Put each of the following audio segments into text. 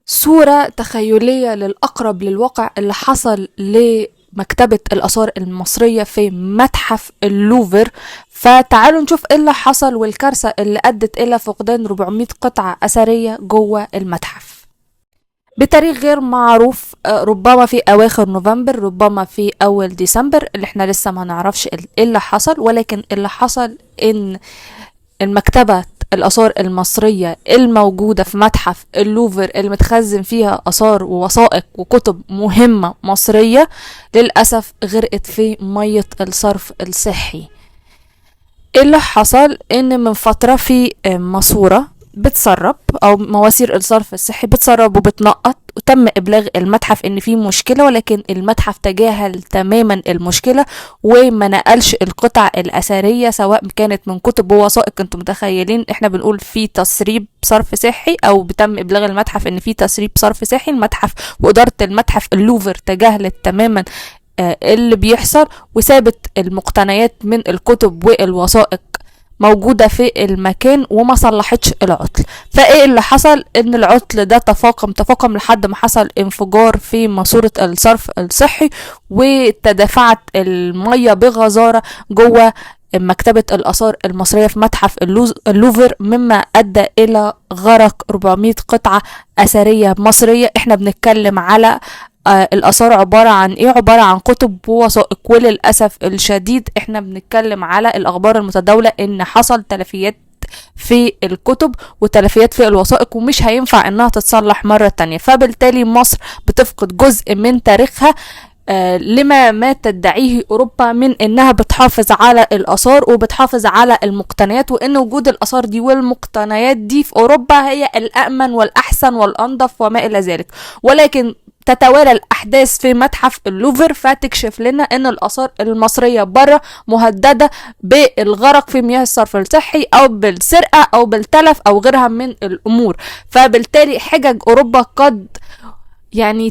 صورة تخيلية للأقرب للواقع اللي حصل لمكتبة الآثار المصرية في متحف اللوفر. فتعالوا نشوف ايه اللي حصل والكارثة اللي أدت إلى فقدان 400 قطعة أثرية جوه المتحف بتاريخ غير معروف. ربما في أواخر نوفمبر، ربما في أول ديسمبر، اللي احنا لسه ما نعرفش ايه اللي حصل. ولكن اللي حصل ان المكتبة الآثار المصرية الموجودة في متحف اللوفر اللي متخزن فيها آثار ووثائق وكتب مهمة مصرية للأسف غرقت في مية الصرف الصحي. اللي حصل ان من فترة في ماسورة بتسرب او مواسير الصرف الصحي بتسرب وبتنقط، وتم ابلاغ المتحف ان في مشكلة، ولكن المتحف تجاهل تماما المشكلة وما نقلش القطع الاثرية سواء كانت من كتب ووثائق. انتم متخيلين احنا بنقول في تسريب صرف صحي او بتم ابلاغ المتحف ان في تسريب صرف صحي، المتحف وادارة المتحف اللوفر تجاهلت تماما اللي بيحصل وسابت المقتنيات من الكتب والوثائق موجودة في المكان وما صلحتش العطل. فايه اللي حصل؟ ان العطل ده تفاقم لحد ما حصل انفجار في ماسورة الصرف الصحي وتدافعت المية بغزارة جوه مكتبة الآثار المصرية في متحف اللوفر، مما أدى إلى غرق 400 قطعة أثرية مصرية. احنا بنتكلم على الآثار عبارة عن ايه؟ عبارة عن كتب ووثائق، وللأسف الشديد احنا بنتكلم على الأخبار المتداولة ان حصل تلفيات في الكتب وتلفيات في الوثائق ومش هينفع انها تتصلح مرة تانية. فبالتالي مصر بتفقد جزء من تاريخها لما ما تدعيه أوروبا من إنها بتحافظ على الآثار وبتحافظ على المقتنيات، وإن وجود الآثار دي والمقتنيات دي في أوروبا هي الأأمن والأحسن والأنظف وما إلى ذلك. ولكن تتوالى الأحداث في متحف اللوفر فتكشف لنا إن الآثار المصرية بره مهددة بالغرق في مياه الصرف الصحي أو بالسرقة أو بالتلف أو غيرها من الأمور. فبالتالي حجج أوروبا قد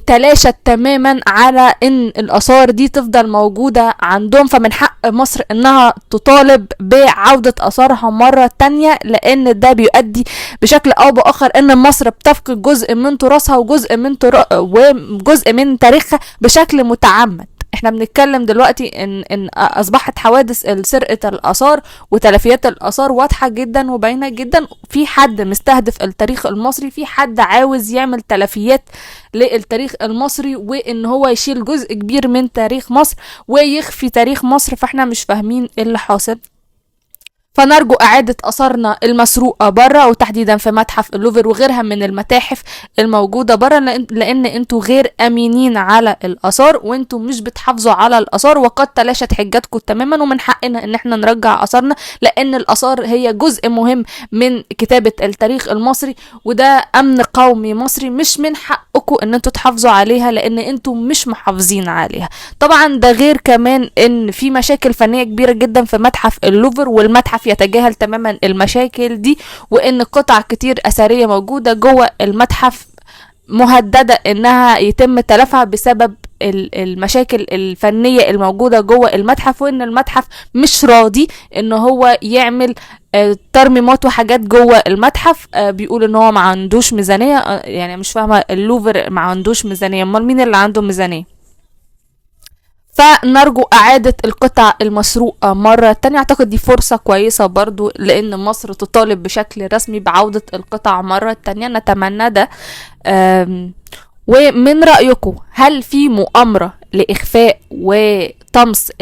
تلاشت تماما على ان الاثار دي تفضل موجودة عندهم. فمن حق مصر انها تطالب بعودة اثارها مرة تانية، لان ده بيؤدي بشكل او باخر ان مصر بتفقد جزء من تراثها وجزء من تاريخها بشكل متعمد. احنا بنتكلم دلوقتي ان اصبحت حوادث سرقة الاثار وتلفيات الاثار واضحة جدا وباينة جدا. في حد مستهدف التاريخ المصري، في حد عاوز يعمل تلفيات للتاريخ المصري وان هو يشيل جزء كبير من تاريخ مصر ويخفي تاريخ مصر. فاحنا مش فاهمين ايه اللي حاصل. فنرجو إعادة أثارنا المسروقة برا، وتحديدا في متحف اللوفر وغيرها من المتاحف الموجودة برا، لأن انتوا غير أمينين على الآثار وانتوا مش بتحافظوا على الآثار، وقد تلاشت حجتكم تماما. ومن حقنا ان احنا نرجع آثارنا، لأن الآثار هي جزء مهم من كتابة التاريخ المصري، وده أمن قومي مصري. مش من حقكم ان انتوا تحافظوا عليها لأن انتوا مش محافظين عليها. طبعا ده غير كمان ان في مشاكل فنية كبيرة جدا في متحف اللوفر، والمتحف يتجاهل تماما المشاكل دي، وان قطع كتير اثرية موجودة جوه المتحف مهددة انها يتم تلفها بسبب المشاكل الفنية الموجودة جوه المتحف، وان المتحف مش راضي ان هو يعمل ترميمات وحاجات جوه المتحف. بيقول ان هو ما عندوش ميزانية. مش فاهمة، اللوفر ما عندوش ميزانية، امال مين اللي عنده ميزانية؟ فنرجو اعادة القطع المسروقة مرة تانية. اعتقد دي فرصة كويسة برضو لان مصر تطالب بشكل رسمي بعودة القطع مرة تانية، نتمنى ده. ومن رأيكم هل في مؤامرة لإخفاء وطمس